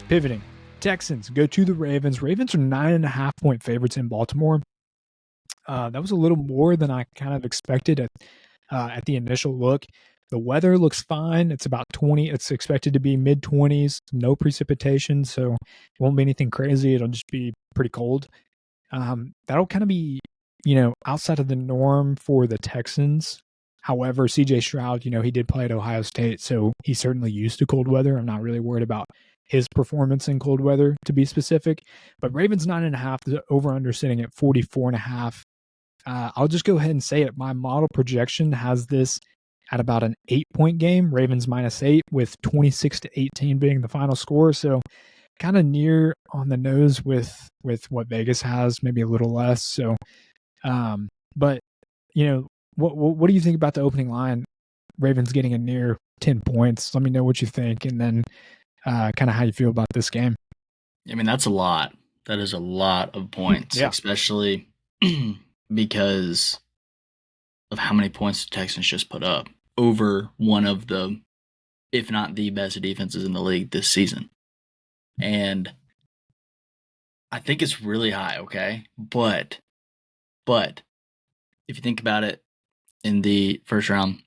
Pivoting. Texans go to the Ravens. Ravens are 9.5-point favorites in Baltimore. That was a little more than I kind of expected at the initial look. The weather looks fine. It's about 20. It's expected to be mid-20s. No precipitation, so it won't be anything crazy. It'll just be pretty cold. That'll kind of be, outside of the norm for the Texans. However, CJ Stroud, he did play at Ohio State, so he's certainly used to cold weather. I'm not really worried about his performance in cold weather, to be specific. But Ravens 9.5, the over-under sitting at 44.5. I'll just go ahead and say it. My model projection has this at about an 8-point game, Ravens -8, with 26-18 being the final score. So kind of near on the nose with what Vegas has, maybe a little less. So, but what do you think about the opening line? Ravens getting a near 10 points. Let me know what you think, and then kind of how you feel about this game. I mean, that's a lot. That is a lot of points, especially because of how many points the Texans just put up over one of the, if not the best defenses in the league this season. And I think it's really high, okay? But if you think about it, in the first round,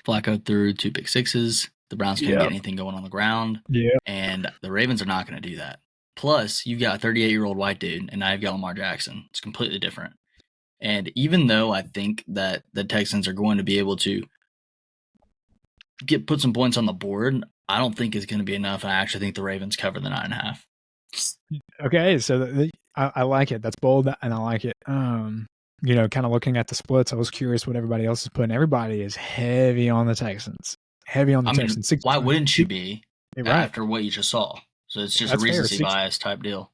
Flacco threw 2 pick sixes. The Browns couldn't get anything going on the ground. Yeah. And the Ravens are not going to do that. Plus, you've got a 38-year-old white dude, and now you've got Lamar Jackson. It's completely different. And even though I think that the Texans are going to be able to put some points on the board, I don't think it's going to be enough. I actually think the Ravens cover the 9.5. Okay, so I like it. That's bold, and I like it. Kind of looking at the splits, I was curious what everybody else is putting. Everybody is heavy on the Texans. Texans. Why wouldn't you be after what you just saw? So it's just a recency bias type deal.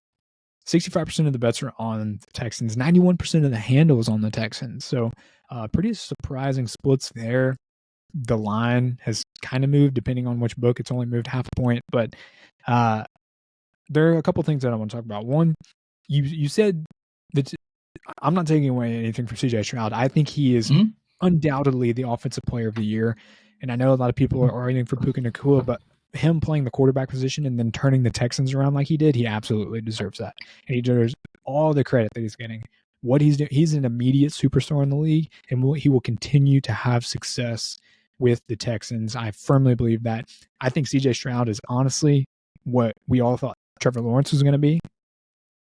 65% of the bets are on the Texans. 91% of the handles on the Texans. So pretty surprising splits there. The line has kind of moved depending on which book. It's only moved half a point. But there are a couple things that I want to talk about. One, you said that I'm not taking away anything from CJ Stroud. I think he is undoubtedly the offensive player of the year. And I know a lot of people are arguing for Puka Nacua, but him playing the quarterback position and then turning the Texans around like he did, he absolutely deserves that. And he deserves all the credit that he's getting. What he's doing, he's an immediate superstar in the league, and he will continue to have success with the Texans. I firmly believe that. I think CJ Stroud is honestly what we all thought Trevor Lawrence was going to be.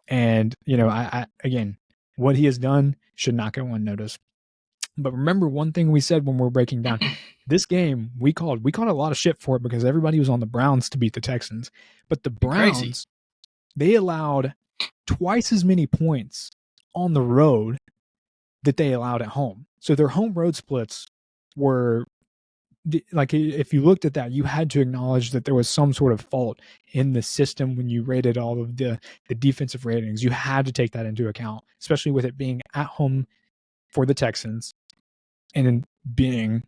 And, I again, what he has done should not go unnoticed. But remember one thing we said when we were breaking down this game, we called a lot of shit for it because everybody was on the Browns to beat the Texans. But the Browns, they allowed twice as many points on the road that they allowed at home. So their home road splits were, like, if you looked at that, you had to acknowledge that there was some sort of fault in the system when you rated all of the defensive ratings. You had to take that into account, especially with it being at home for the Texans and being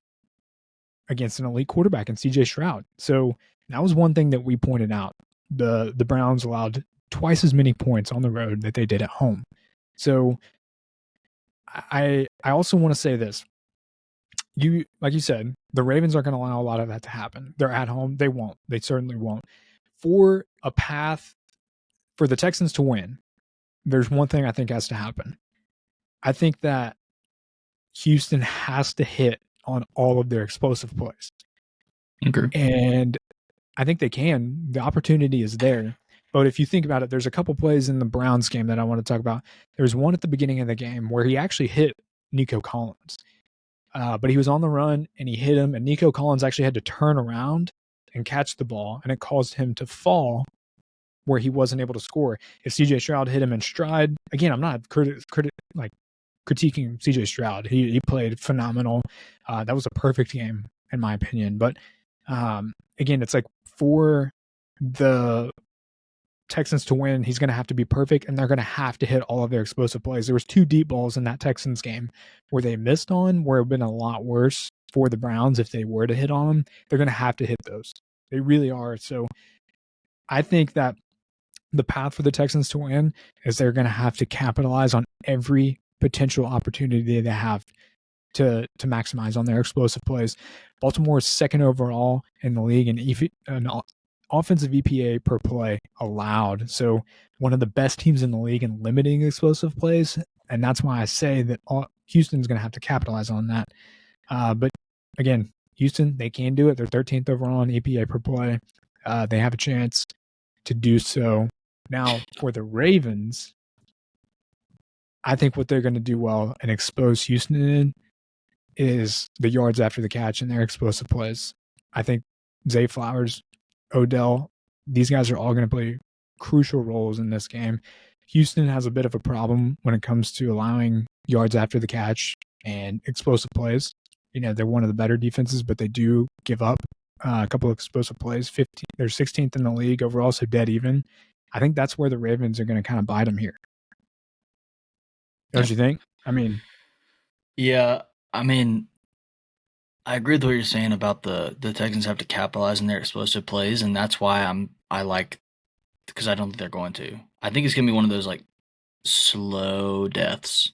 against an elite quarterback in CJ Stroud. So that was one thing that we pointed out. The Browns allowed twice as many points on the road that they did at home. So I also want to say this. Like you said, the Ravens aren't going to allow a lot of that to happen. They're at home. They won't. They certainly won't. For a path for the Texans to win, there's one thing I think has to happen. I think that Houston has to hit on all of their explosive plays. Okay. And I think they can. The opportunity is there. But if you think about it, there's a couple plays in the Browns game that I want to talk about. There's one at the beginning of the game where he actually hit Nico Collins. But he was on the run and he hit him, and Nico Collins actually had to turn around and catch the ball, and it caused him to fall where he wasn't able to score. If CJ Stroud hit him in stride, again, I'm not critiquing CJ Stroud. He played phenomenal. That was a perfect game in my opinion. But again, it's like for the Texans to win, he's going to have to be perfect, and they're going to have to hit all of their explosive plays. There was 2 deep balls in that Texans game where they missed on, where it would have been a lot worse for the Browns if they were to hit on them. They're going to have to hit those. They really are. So I think that the path for the Texans to win is they're going to have to capitalize on every potential opportunity they have to maximize on their explosive plays. Baltimore is second overall in the league in offensive EPA per play allowed. So one of the best teams in the league in limiting explosive plays. And that's why I say that Houston's going to have to capitalize on that. But again, Houston, they can do it. They're 13th overall in EPA per play. They have a chance to do so. Now, for the Ravens, I think what they're going to do well and expose Houston in is the yards after the catch and their explosive plays. I think Zay Flowers, Odell, these guys are all going to play crucial roles in this game. Houston has a bit of a problem when it comes to allowing yards after the catch and explosive plays. They're one of the better defenses, but they do give up a couple of explosive plays. They're 16th in the league overall, so dead even. I think that's where the Ravens are going to kind of bite them here. Don't you think? Yeah, I agree with what you're saying about the Texans have to capitalize on their explosive plays, and that's why because I don't think they're going to. I think it's going to be one of those like slow deaths,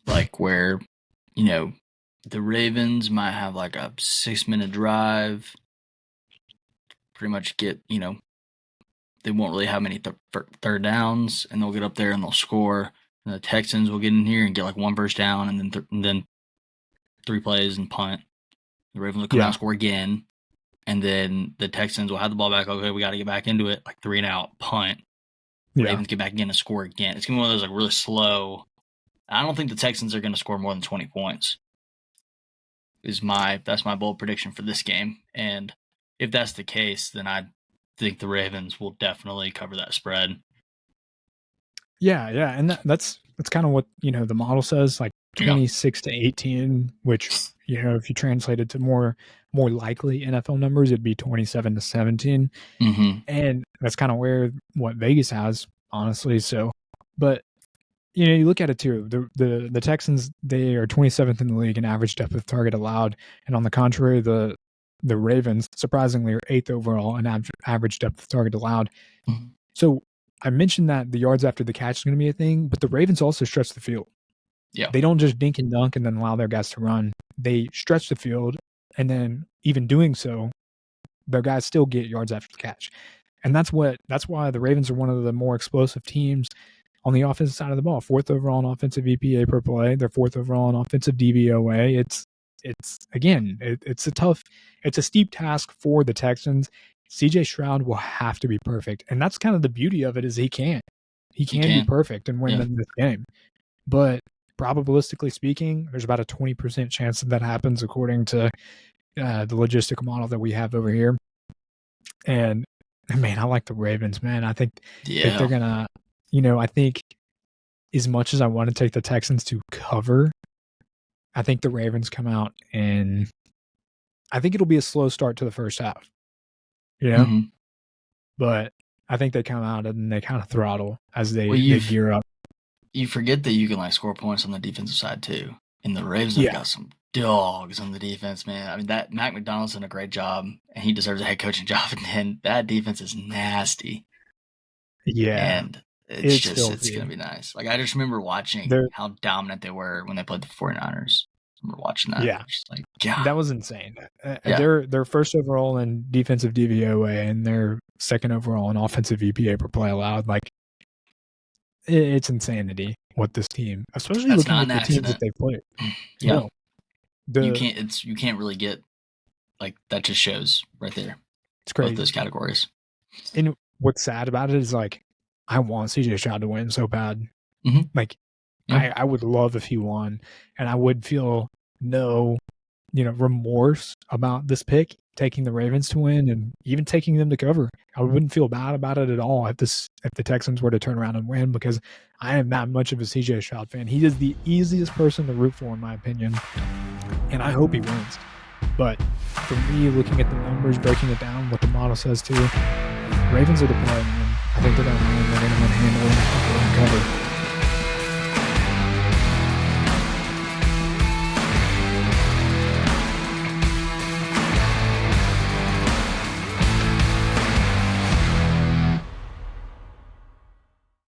like where, the Ravens might have like a 6-minute drive, pretty much get, they won't really have many third downs, and they'll get up there and they'll score. And the Texans will get in here and get like one first down, and then 3 plays and punt. The Ravens will come out and score again, and then the Texans will have the ball back. Okay, we got to get back into it. Like 3 and out, punt. Ravens get back again and score again. It's gonna be one of those like really slow. I don't think the Texans are going to score more than 20 points. That's my bold prediction for this game. And if that's the case, then I think the Ravens will definitely cover that spread. Yeah, and that's kind of what the model says, like 26 to 18, which if you translate it to more likely NFL numbers, it'd be 27 to 17, and that's kind of what Vegas has, honestly. So, but you look at it too. The Texans, they are 27th in the league in average depth of target allowed, and on the contrary, the Ravens surprisingly are 8th overall in average depth of target allowed. So I mentioned that the yards after the catch is going to be a thing, but the Ravens also stretch the field. Yeah. They don't just dink and dunk and then allow their guys to run. They stretch the field, and then even doing so, their guys still get yards after the catch. And that's why the Ravens are one of the more explosive teams on the offensive side of the ball. 4th overall in offensive EPA per play. They're 4th overall in offensive DVOA. It's a steep task for the Texans. CJ Stroud will have to be perfect. And that's kind of the beauty of it, is he can be perfect and win this game. But probabilistically speaking, there's about a 20% chance that happens according to the logistical model that we have over here. And man, I like the Ravens, man. I think that they're going to, I think as much as I want to take the Texans to cover, I think the Ravens come out, and I think it'll be a slow start to the first half. But I think they come out and they kind of throttle as they gear up. You forget that you can like score points on the defensive side too, and the Ravens have got some dogs on the defense, man. That Mac McDonald's done a great job, and he deserves a head coaching job. And then that defense is nasty. And it's gonna be nice. Like I just remember watching how dominant they were when they played the 49ers. I remember watching that. Yeah, just like, God. That was insane. They're 1st overall in defensive DVOA, and they're 2nd overall in offensive EPA per play allowed. Like, it's insanity what this team, especially looking at the teams that they played. Yeah, you can't really get like that. Just shows right there. It's crazy. Both those categories. And what's sad about it is like, I want CJ Stroud to win so bad. Like, I would love if he won, and I would feel no, remorse about this pick, taking the Ravens to win and even taking them to cover. I wouldn't feel bad about it at all if the Texans were to turn around and win, because I am that much of a CJ Stroud fan. He is the easiest person to root for, in my opinion, and I hope he wins. But for me, looking at the numbers, breaking it down, what the model says too, Ravens are the play, man. I think they're going to win. They're going to win handily and cover.